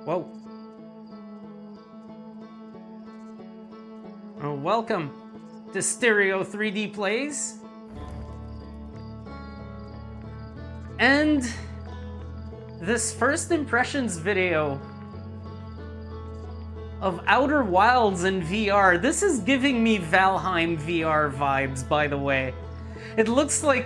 Whoa. Oh, welcome to Stereo 3D Plays. And this first impressions video of Outer Wilds in VR. This is giving me Valheim VR vibes, by the way. It looks like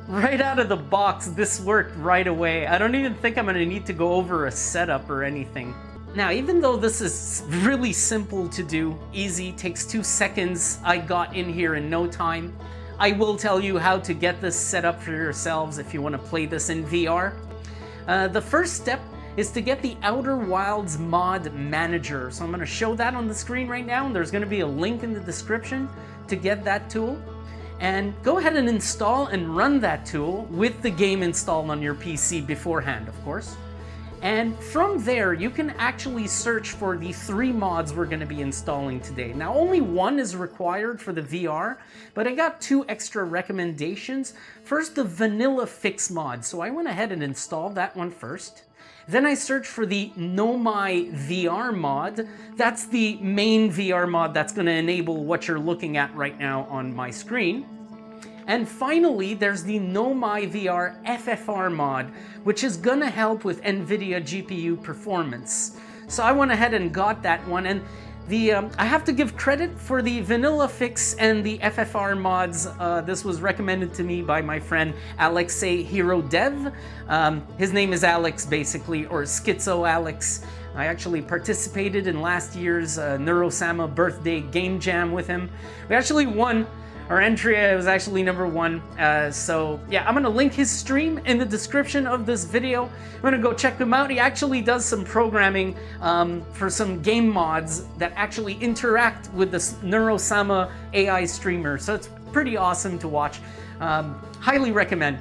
right out of the box, this worked right away. I don't even think I'm gonna need to go over a setup or anything. Now, even though this is really simple to do, easy, takes 2 seconds, I got in here in no time, I will tell you how to get this set up for yourselves if you want to play this in VR. The first step is to get the Outer Wilds mod manager. So I'm going to show that on the screen right now, and there's going to be a link in the description to get that tool. And go ahead and install and run that tool with the game installed on your PC beforehand, of course. And from there, you can actually search for the 3 mods we're going to be installing today. Now, only 1 is required for the VR, but I got 2 extra recommendations. First, the Vanilla Fix mod. So I went ahead and installed that one first. Then I searched for the Nomai VR mod. That's the main VR mod that's going to enable what you're looking at right now on my screen. And finally, there's the Nomai VR FFR mod, which is going to help with NVIDIA GPU performance. So I went ahead and got that one. And I have to give credit for the Vanilla Fix and the FFR mods. This was recommended to me by my friend Alexei Hero Dev. His name is Alex, basically, or Schizo Alex. I actually participated in last year's Neuro-sama birthday game jam with him. We actually won. Our entry was actually number 1. So yeah, I'm gonna link his stream in the description of this video. I'm gonna go check him out. He actually does some programming for some game mods that actually interact with this Neuro-sama AI streamer. So it's pretty awesome to watch. Highly recommend.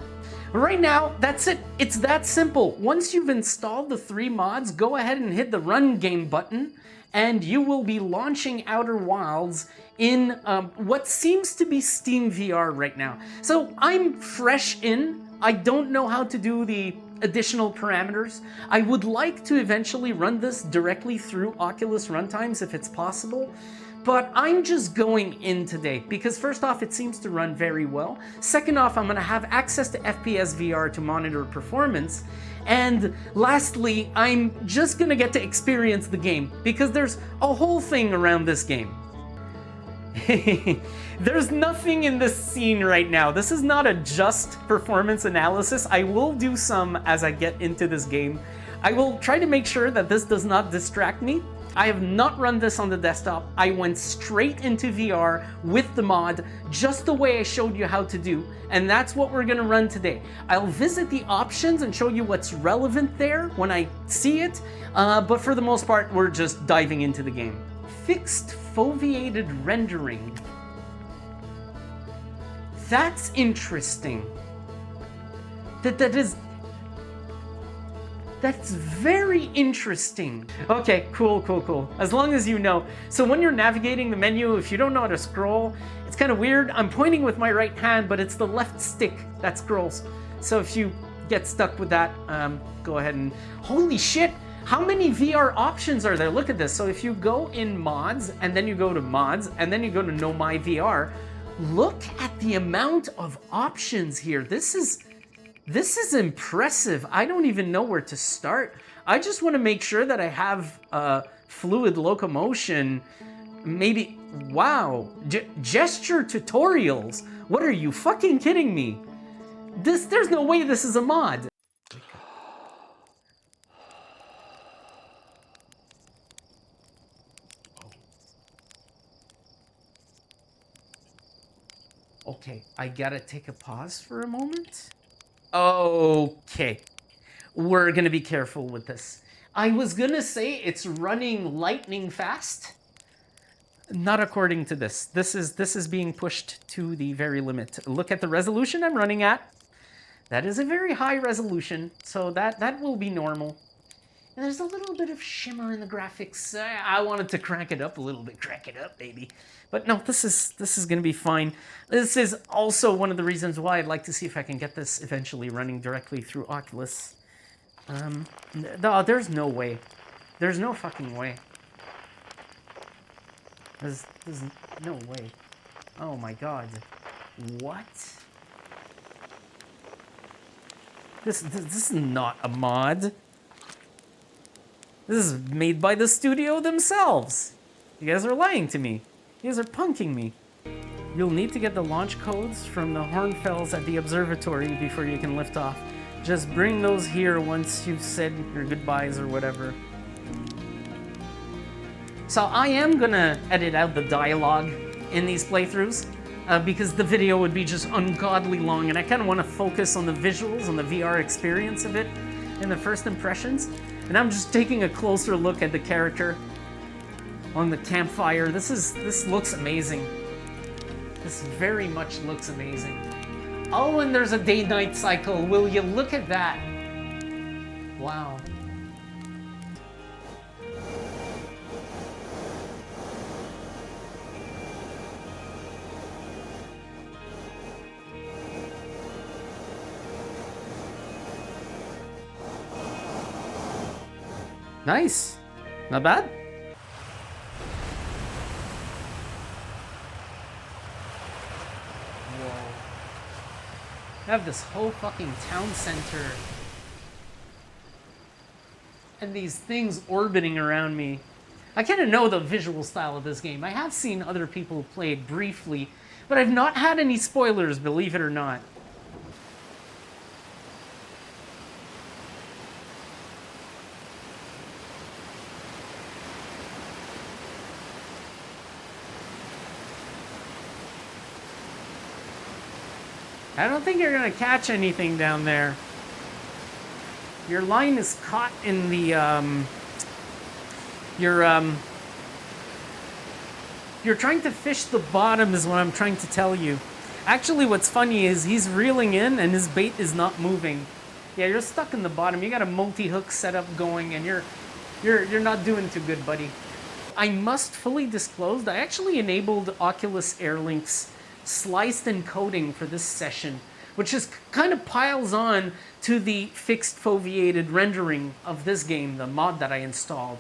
Right now, that's it. It's that simple. Once you've installed the 3 mods, go ahead and hit the Run Game button, and you will be launching Outer Wilds in what seems to be SteamVR right now. So I'm fresh in. I don't know how to do the additional parameters. I would like to eventually run this directly through Oculus runtimes if it's possible. But I'm just going in today because first off, it seems to run very well. Second off, I'm gonna have access to FPS VR to monitor performance. And lastly, I'm just gonna get to experience the game because there's a whole thing around this game. There's nothing in this scene right now. This is not a just performance analysis. I will do some as I get into this game. I will try to make sure that this does not distract me. I have not run this on the desktop. I went straight into VR with the mod, just the way I showed you how to do, and that's what we're gonna run today. I'll visit the options and show you what's relevant there when I see it, but for the most part, we're just diving into the game. Fixed foveated rendering. That's interesting. That's very interesting. Okay, cool. As long as you know. So when you're navigating the menu, if you don't know how to scroll, it's kind of weird. I'm pointing with my right hand, but it's the left stick that scrolls. So if you get stuck with that, go ahead and... Holy shit! How many VR options are there? Look at this. So if you go in mods, and then you go to mods, and then you go to Nomai VR, look at the amount of options here. This is impressive. I don't even know where to start. I just want to make sure that I have fluid locomotion. Maybe, wow, gesture tutorials. What are you fucking kidding me? There's no way this is a mod. Okay, I gotta take a pause for a moment. Okay, we're gonna be careful with this. I was gonna say it's running lightning fast. Not according to this. This is being pushed to the very limit. Look at the resolution I'm running at. That is a very high resolution, so that will be normal. And there's a little bit of shimmer in the graphics. I wanted to crank it up a little bit. Crank it up, baby. But no, this is going to be fine. This is also one of the reasons why I'd like to see if I can get this eventually running directly through Oculus. No, there's no way. There's no fucking way. There's no way. Oh my god. What? This is not a mod. This is made by the studio themselves. You guys are lying to me. You guys are punking me. You'll need to get the launch codes from the Hornfells at the Observatory before you can lift off. Just bring those here once you've said your goodbyes or whatever. So I am gonna edit out the dialogue in these playthroughs because the video would be just ungodly long, and I kind of want to focus on the visuals, on the VR experience of it and the first impressions. And I'm just taking a closer look at the character on the campfire. This looks amazing. This very much looks amazing. Oh, and there's a day-night cycle. Will you look at that? Wow. Nice. Not bad. I have this whole fucking town center and these things orbiting around me. I kind of know the visual style of this game. I have seen other people play it briefly, but I've not had any spoilers, believe it or not. I don't think you're gonna catch anything down there. Your line is caught in the, you're trying to fish the bottom is what I'm trying to tell you. Actually, what's funny is he's reeling in and his bait is not moving. Yeah, you're stuck in the bottom. You got a multi-hook setup going and you're not doing too good, buddy. I must fully disclose, I actually enabled Oculus Airlink's Sliced Encoding for this session, which is kind of piles on to the fixed foveated rendering of this game, the mod that I installed.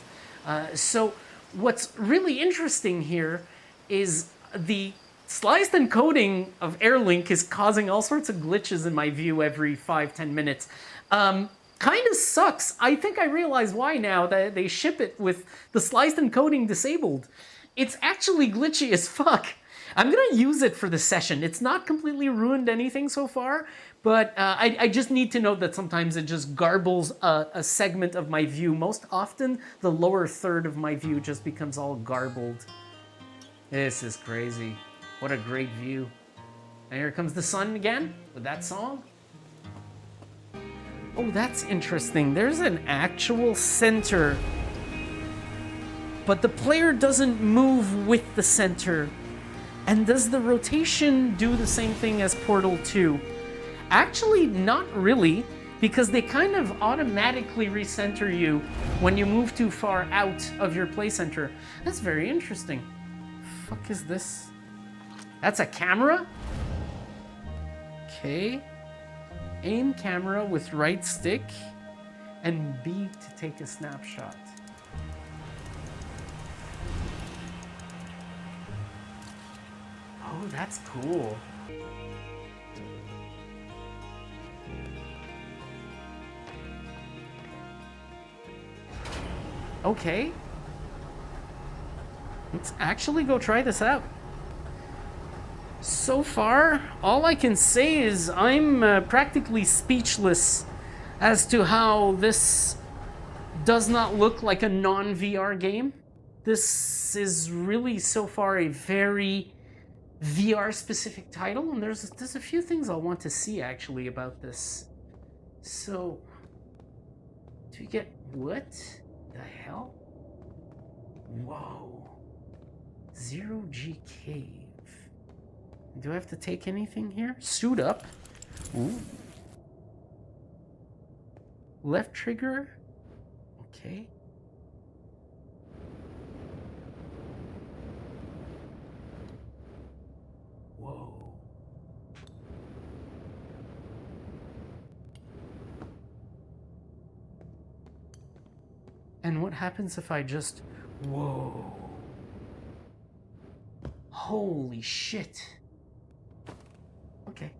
So what's really interesting here is the sliced encoding of Airlink is causing all sorts of glitches in my view every 5-10 minutes. Kind of sucks. I think I realize why now that they ship it with the sliced encoding disabled. It's actually glitchy as fuck. I'm gonna use it for the session. It's not completely ruined anything so far, but I just need to note that sometimes it just garbles a segment of my view. Most often, the lower third of my view just becomes all garbled. This is crazy. What a great view. And here comes the sun again with that song. Oh, that's interesting. There's an actual center, but the player doesn't move with the center. And does the rotation do the same thing as Portal 2? Actually, not really, because they kind of automatically recenter you when you move too far out of your play center. That's very interesting. Fuck is this? That's a camera? Okay. Aim camera with right stick and B to take a snapshot. Oh, that's cool. Okay. Let's actually go try this out. So far, all I can say is I'm practically speechless as to how this does not look like a non-VR game. This is really so far a very VR-specific title, and there's a few things I want to see actually about this. So, do you get what the hell? Whoa, 0G cave. Do I have to take anything here? Suit up. Ooh. Left trigger. Okay. Whoa. And what happens if I just... Whoa. Holy shit. Okay.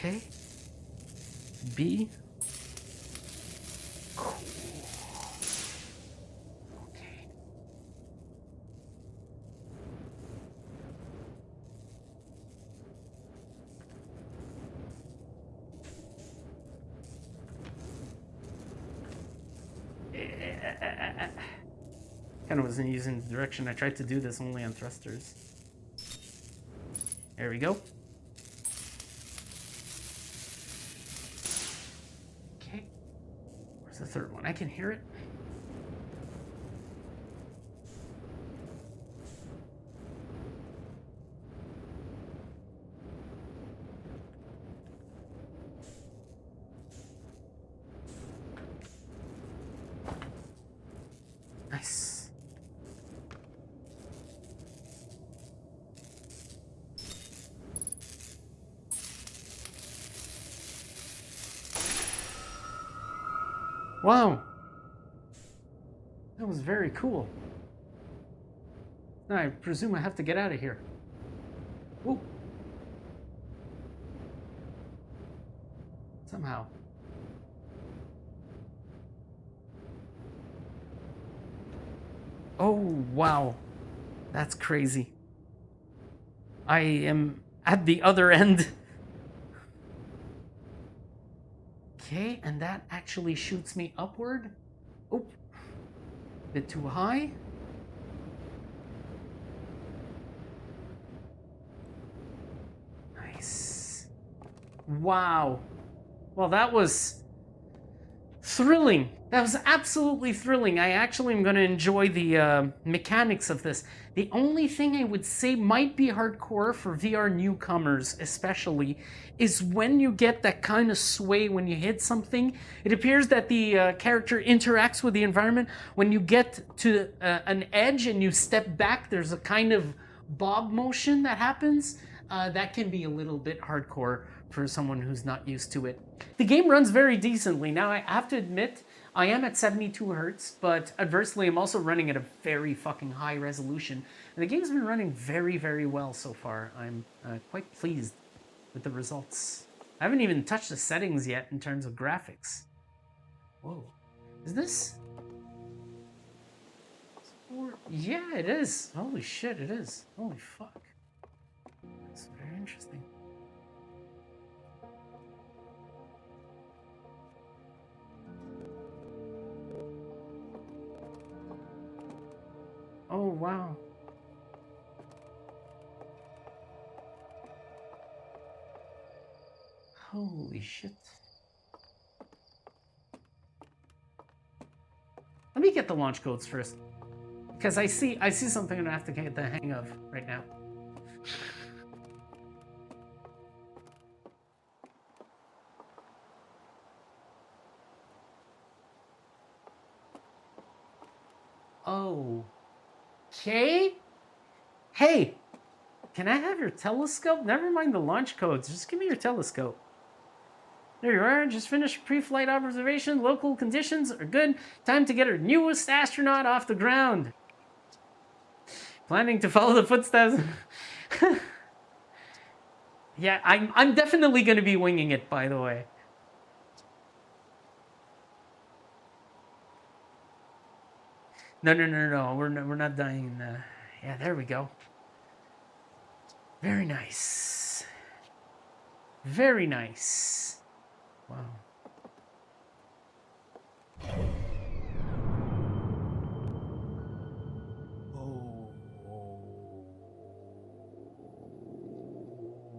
Okay. B. Cool. Okay. Kind of wasn't using the direction. I tried to do this only on thrusters. There we go. Okay. Where's the third one? I can hear it. Nice. Wow. That was very cool. Now I presume I have to get out of here. Whoa. Somehow. Oh, wow. That's crazy. I am at the other end. Okay, and that actually shoots me upward. Oh, a bit too high. Nice. Wow. Well, that was thrilling. That was absolutely thrilling. I actually am going to enjoy the mechanics of this. The only thing I would say might be hardcore for VR newcomers especially is when you get that kind of sway when you hit something. It appears that the character interacts with the environment. When you get to an edge and you step back, there's a kind of bob motion that happens. That can be a little bit hardcore for someone who's not used to it. The game runs very decently. Now, I have to admit, I am at 72 hertz, but adversely, I'm also running at a very fucking high resolution. And the game's been running very, very well so far. I'm quite pleased with the results. I haven't even touched the settings yet in terms of graphics. Whoa. Is this? Yeah, it is. Holy shit, it is. Holy fuck. That's very interesting. Oh, wow. Holy shit. Let me get the launch codes first. Because I see something I'm gonna have to get the hang of right now. Oh. Okay. Hey, can I have your telescope? Never mind the launch codes. Just give me your telescope. There you are. Just finished pre-flight observation. Local conditions are good. Time to get our newest astronaut off the ground. Planning to follow the footsteps. Yeah, I'm definitely going to be winging it, by the way. No. We're not dying. Yeah, there we go. Very nice. Very nice. Wow.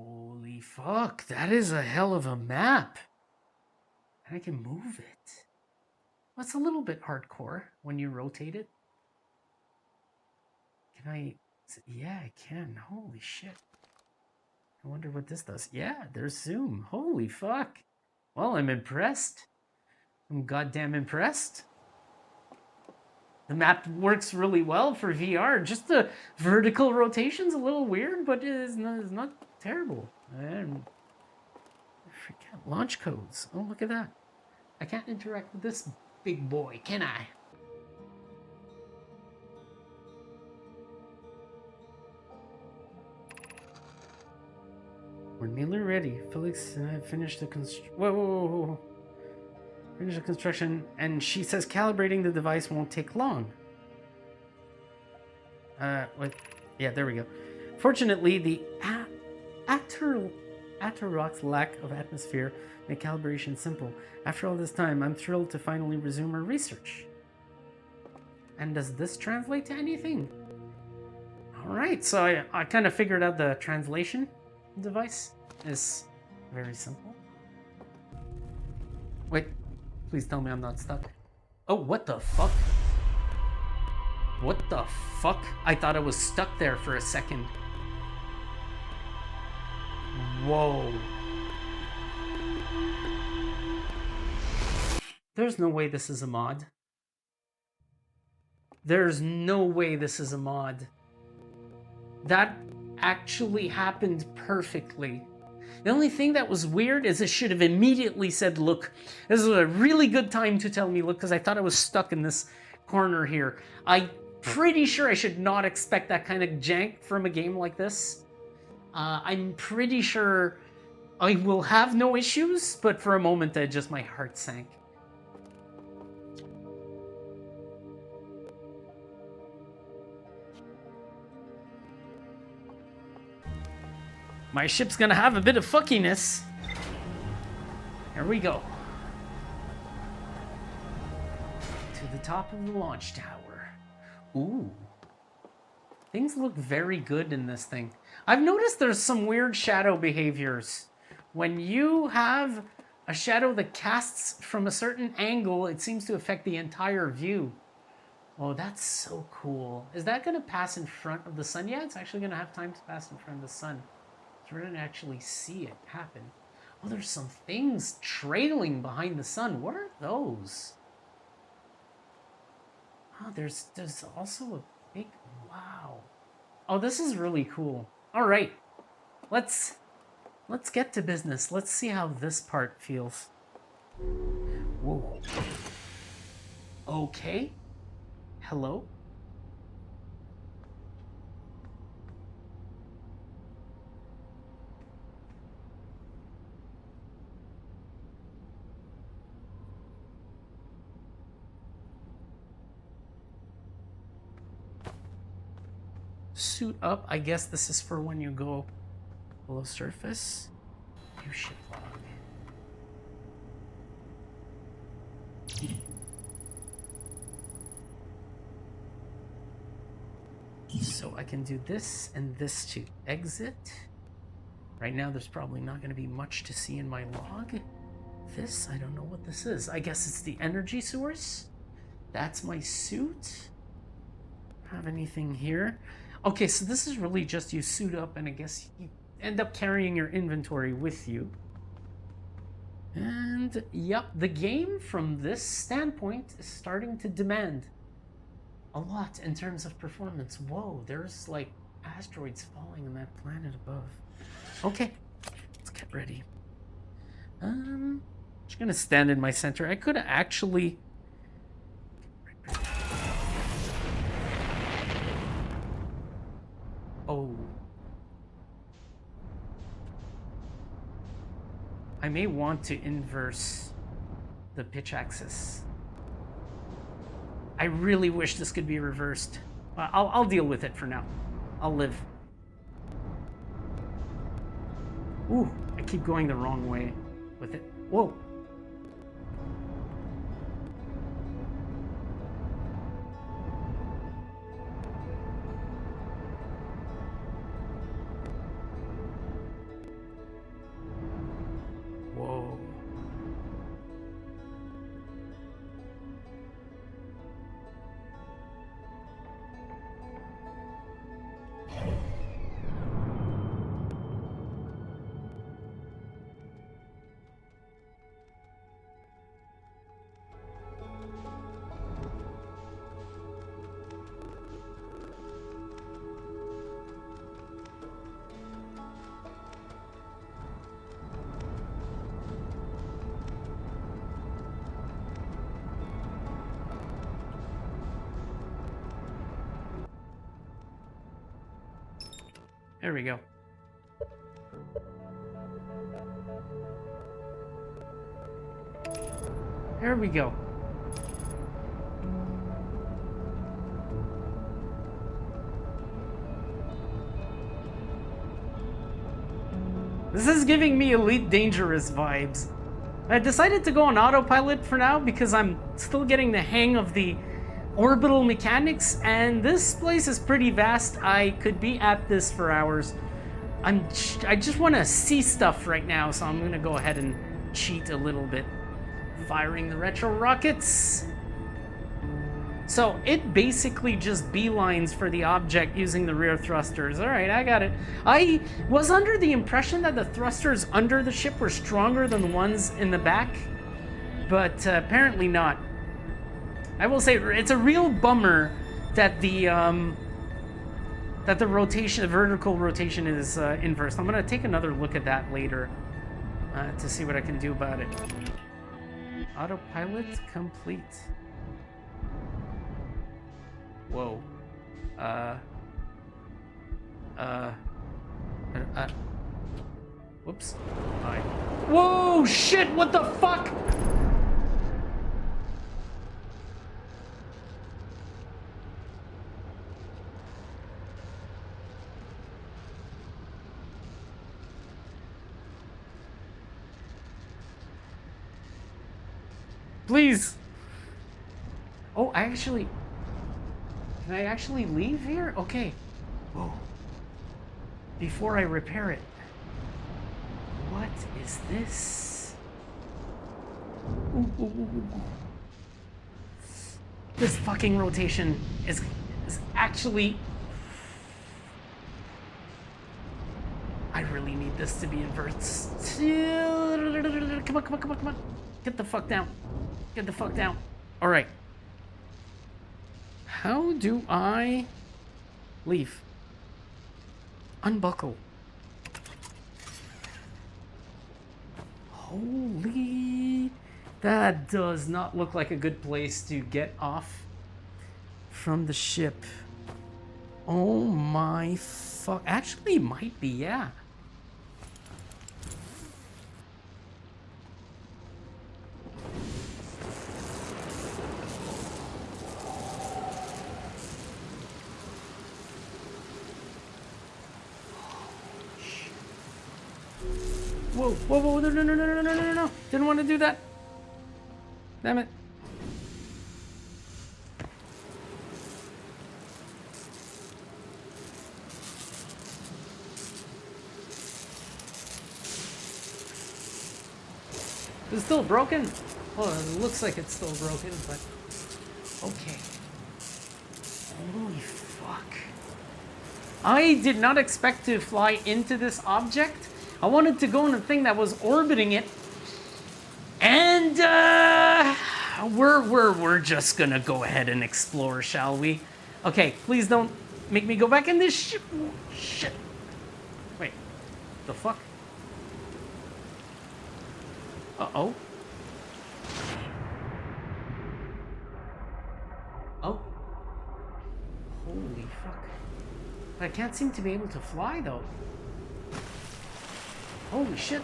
Holy fuck, that is a hell of a map. And I can move it. Well, it's a little bit hardcore when you rotate it. Can I? Yeah, I can. Holy shit. I wonder what this does. Yeah, there's zoom. Holy fuck. Well, I'm impressed. I'm goddamn impressed. The map works really well for VR. Just the vertical rotation's a little weird, but it's not terrible. And freaking launch codes. Oh, look at that. I can't interact with this big boy, can I? We're nearly ready. Felix and I finished the whoa. Finish the construction, and she says calibrating the device won't take long. What? Yeah, there we go. Fortunately, the Atarok's lack of atmosphere made calibration simple. After all this time, I'm thrilled to finally resume our research. And does this translate to anything? All right, so I kind of figured out the translation device is very simple. Wait. Please tell me I'm not stuck. Oh, what the fuck? What the fuck? I thought I was stuck there for a second. Whoa. There's no way this is a mod. There's no way this is a mod. That actually happened perfectly. The only thing that was weird is it should have immediately said, look, this is a really good time to tell me, look, because I thought I was stuck in this corner here. I'm pretty sure I should not expect that kind of jank from a game like this. I'm pretty sure I will have no issues, but for a moment, just my heart sank. My ship's gonna have a bit of fuckiness. Here we go. To the top of the launch tower. Ooh. Things look very good in this thing. I've noticed there's some weird shadow behaviors. When you have a shadow that casts from a certain angle, it seems to affect the entire view. Oh, that's so cool. Is that gonna pass in front of the sun? Yeah, it's actually gonna have time to pass in front of the sun. So we're gonna actually see it happen. Oh, there's some things trailing behind the sun. What are those? Oh, there's also a big, wow. Oh, this is really cool. All right, let's get to business. Let's see how this part feels. Whoa. Okay. Hello. Suit up. I guess this is for when you go below surface. View ship log. So I can do this and this to exit. Right now there's probably not going to be much to see in my log. This, I don't know what this is. I guess it's the energy source. That's my suit. Have anything here? Okay, so this is really just you suit up and I guess you end up carrying your inventory with you. And yep, the game from this standpoint is starting to demand a lot in terms of performance. Whoa, there's like asteroids falling on that planet above. Okay, let's get ready. Just gonna stand in my center. I could actually... Oh. I may want to inverse the pitch axis. I really wish this could be reversed. I'll deal with it for now. I'll live. Ooh, I keep going the wrong way with it. Whoa. Whoa. There we go. There we go. This is giving me Elite Dangerous vibes. I decided to go on autopilot for now because I'm still getting the hang of the orbital mechanics, and this place is pretty vast. I could be at this for hours. I just want to see stuff right now, so I'm gonna go ahead and cheat a little bit. Firing the retro rockets. So it basically just beelines for the object using the rear thrusters. All right, I got it. I was under the impression that the thrusters under the ship were stronger than the ones in the back, but apparently not. I will say it's a real bummer that the rotation, the vertical rotation, is inverse. I'm gonna take another look at that later to see what I can do about it. Autopilot complete. Whoa. Whoops. Hi. Whoa, shit, what the fuck? Please. Oh, can I actually leave here? Okay. Whoa. Before I repair it. What is this? Ooh, ooh, ooh, ooh. This fucking rotation is actually... I really need this to be inverse. Come on, come on, come on, come on. Get the fuck down. Get the fuck down. All right. How do I leave? Unbuckle. Holy... That does not look like a good place to get off from the ship. Oh my fuck. Actually, it might be, yeah. Whoa, whoa, whoa, no, no, no, no, no, no, no, no. Didn't want to do that. Damn it. Is it still broken? Oh, it looks like it's still broken, but okay. Holy fuck. I did not expect to fly into this object. I wanted to go in a thing that was orbiting it. And we're just gonna go ahead and explore, shall we? Okay, please don't make me go back in this ship. Shit. Wait. The fuck? Uh-oh. Oh. Holy fuck. I can't seem to be able to fly, though. Holy shit.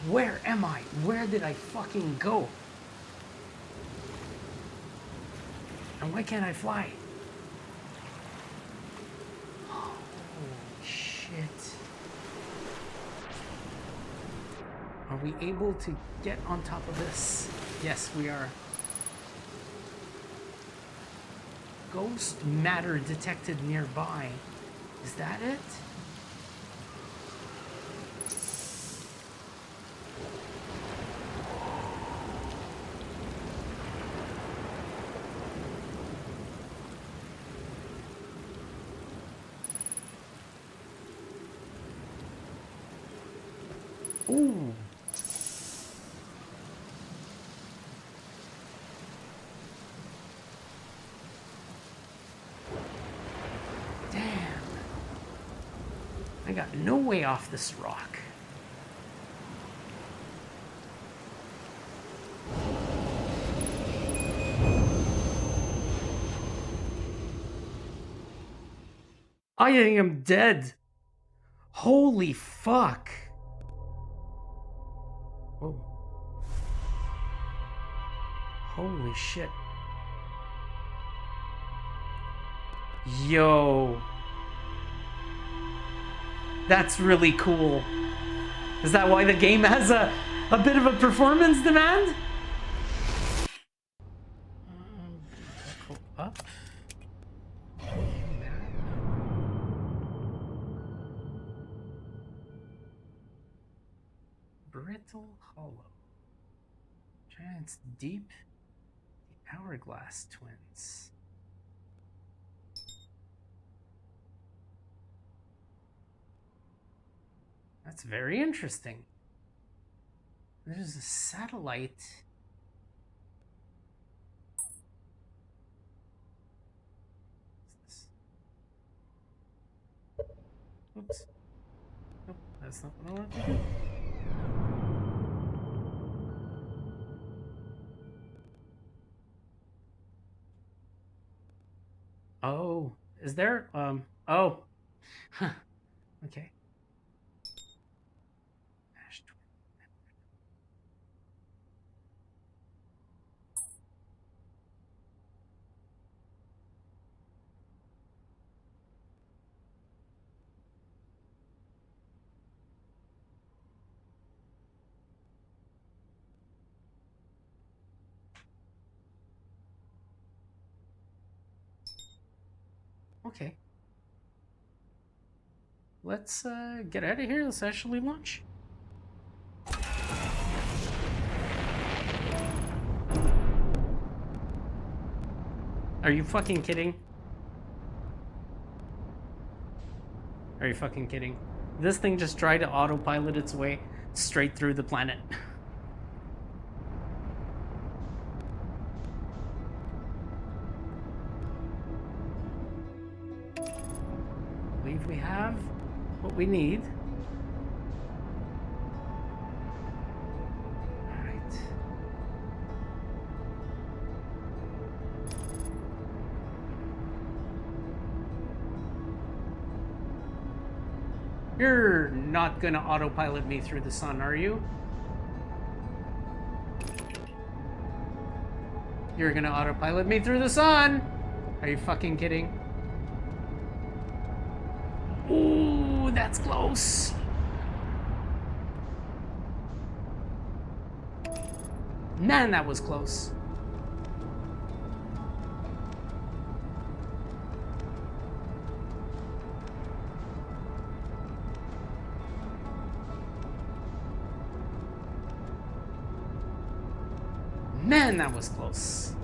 Where am I? Where did I fucking go? And why can't I fly? Holy shit. Are we able to get on top of this? Yes, we are. Ghost matter detected nearby. Is that it? Ooh. I got no way off this rock. I think I'm dead. Holy fuck. Whoa. Holy shit. Yo. That's really cool. Is that why the game has a bit of a performance demand? Up. Brittle Hollow. Giants Deep. The Hourglass Twins. That's very interesting. There's a satellite. What's this? Oops. Nope, that's not what I wanted to do. Oh, is there? Oh. Huh. Okay. Okay. Let's get out of here. Let's actually launch. Are you fucking kidding? Are you fucking kidding? This thing just tried to autopilot its way straight through the planet. I believe we have what we need. All right. You're not gonna autopilot me through the sun, are you? You're gonna autopilot me through the sun! Are you fucking kidding? Ooh, that's close. Man, that was close. Man, that was close.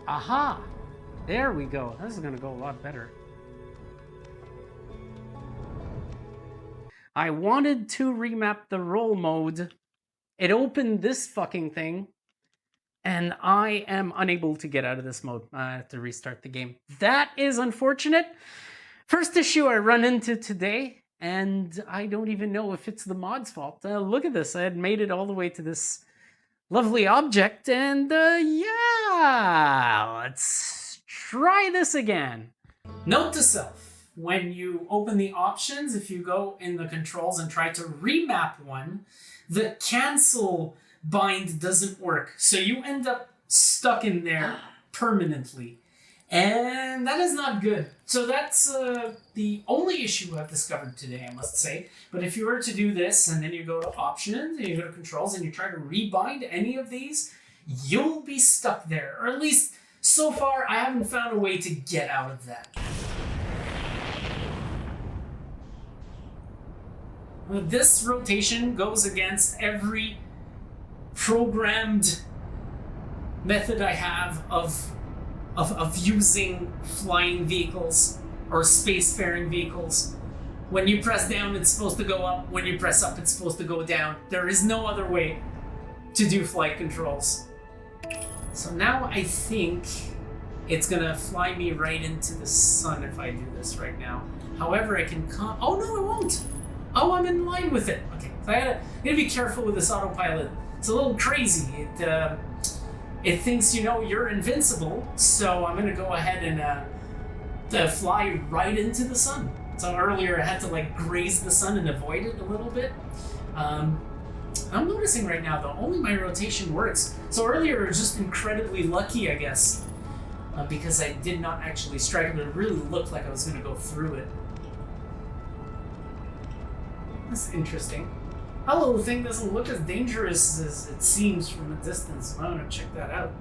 Aha! There we go. This is gonna go a lot better. I wanted to remap the roll mode. It opened this fucking thing, and I am unable to get out of this mode. I have to restart the game. That is unfortunate. First issue I run into today, and I don't even know if it's the mod's fault. Look at this. I had made it all the way to this lovely object, and yeah, let's try this again. Note to self, when you open the options, if you go in the controls and try to remap one, the cancel bind doesn't work. So you end up stuck in there permanently. And that is not good. So that's the only issue I've discovered today, I must say. But if you were to do this, and then you go to options, and you go to controls, and you try to rebind any of these, you'll be stuck there. Or at least, so far, I haven't found a way to get out of that. This rotation goes against every programmed method I have of of using flying vehicles or spacefaring vehicles. When you press down, it's supposed to go up. When you press up, it's supposed to go down. There is no other way to do flight controls. So now I think it's gonna fly me right into the sun if I do this right now. However, I can come. Oh no, it won't. Oh, I'm in line with it. Okay, so I gotta be careful with this autopilot. It's a little crazy. It thinks, you know, you're invincible, so I'm gonna go ahead and fly right into the sun. So earlier I had to like graze the sun and avoid it a little bit. I'm noticing right now though, only my rotation works. So earlier it was just incredibly lucky, I guess, because I did not actually strike it, but it really looked like I was gonna go through it. That's interesting. That little thing doesn't look as dangerous as it seems from a distance. I'm gonna check that out.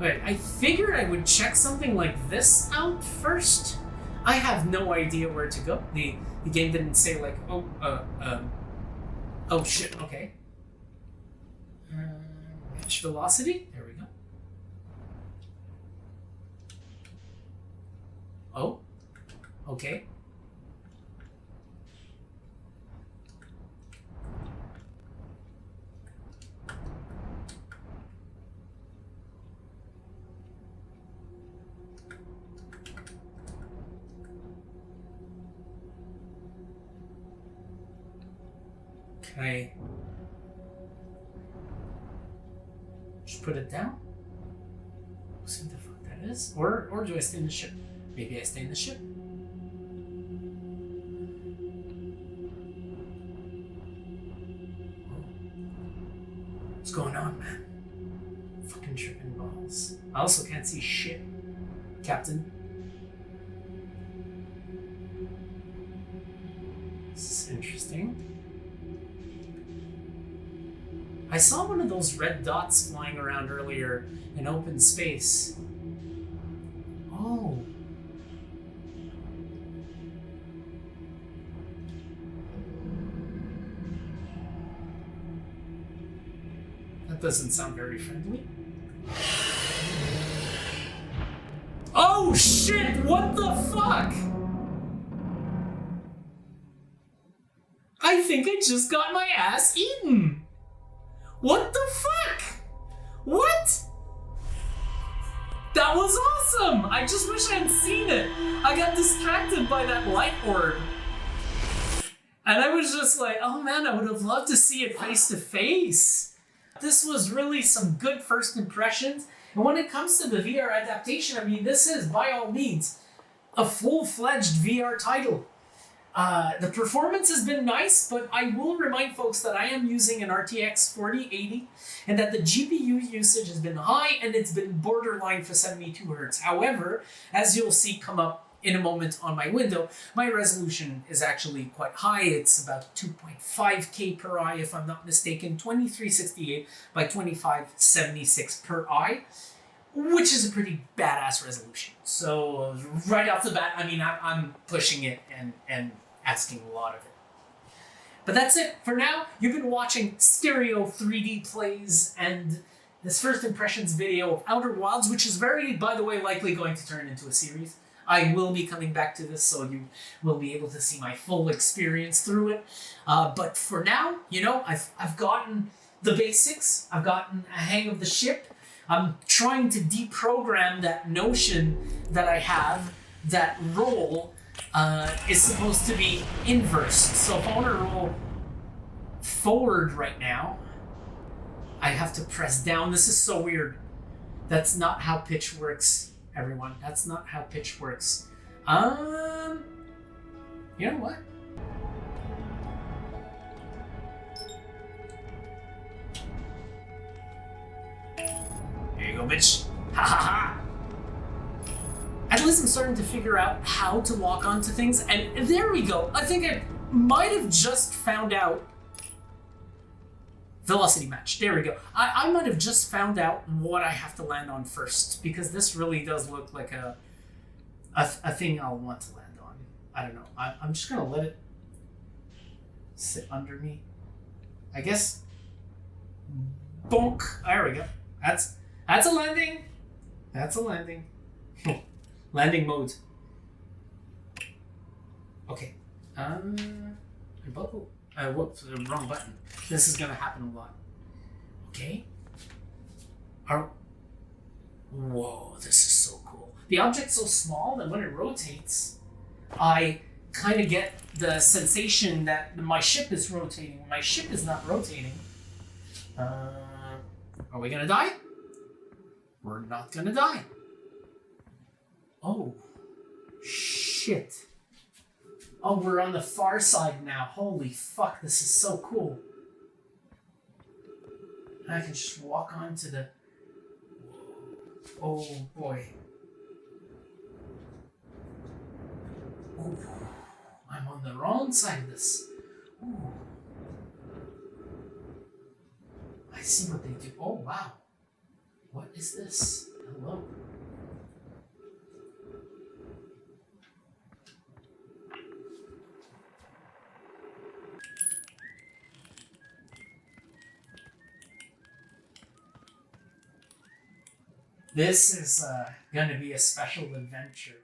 Wait, I figured I would check something like this out first. I have no idea where to go. The game didn't say like, oh shit, okay. Pitch velocity, there we go. Oh, okay. Can I just put it down? See what the fuck that is? Or do I stay in the ship? Maybe I stay in the ship. What's going on, man? Fucking tripping balls. I also can't see shit, Captain. This is interesting. I saw one of those red dots flying around earlier in open space. Oh. That doesn't sound very friendly. Oh shit! What the fuck? I think I just got my ass eaten. What the fuck? What? That was awesome! I just wish I had seen it. I got distracted by that light orb. And I was just like, oh man, I would have loved to see it face to face. This was really some good first impressions. And when it comes to the VR adaptation, I mean, this is by all means a full-fledged VR title. The performance has been nice, but I will remind folks that I am using an RTX 4080 and that the GPU usage has been high and it's been borderline for 72 Hz. However, as you'll see come up in a moment on my window, my resolution is actually quite high. It's about 2.5K per eye, if I'm not mistaken, 2368 by 2576 per eye, which is a pretty badass resolution. So right off the bat, I mean, I'm pushing it and asking a lot of it. But that's it for now. You've been watching Stereo 3D Plays and this first impressions video of Outer Wilds, which is very, by the way, likely going to turn into a series. I will be coming back to this, so you will be able to see my full experience through it. But for now, you know, I've gotten the basics. I've gotten a hang of the ship. I'm trying to deprogram that notion that I have that roll is supposed to be inversed. So if I want to roll forward right now, I have to press down. This is so weird. That's not how pitch works, everyone. That's not how pitch works. You know what? There you go, bitch. Ha ha ha. At least I'm starting to figure out how to lock onto things, and there we go. I think I might have just found out velocity match. There we go. I might have just found out what I have to land on first, because this really does look like a thing I'll want to land on. I don't know. I'm just gonna let it sit under me. I guess. Bonk. There we go. That's a landing. That's a landing. Landing mode. Okay. Whoops, the wrong button. This is gonna happen a lot. Okay. Whoa, this is so cool. The object's so small that when it rotates, I kind of get the sensation that my ship is rotating. My ship is not rotating. Are we gonna die? We're not gonna die. Oh, shit. Oh, we're on the far side now. Holy fuck, this is so cool. I can just walk onto the... Oh, boy. Ooh, I'm on the wrong side of this. Ooh. I see what they do. Oh, wow. What is this? Hello. This is going to be a special adventure.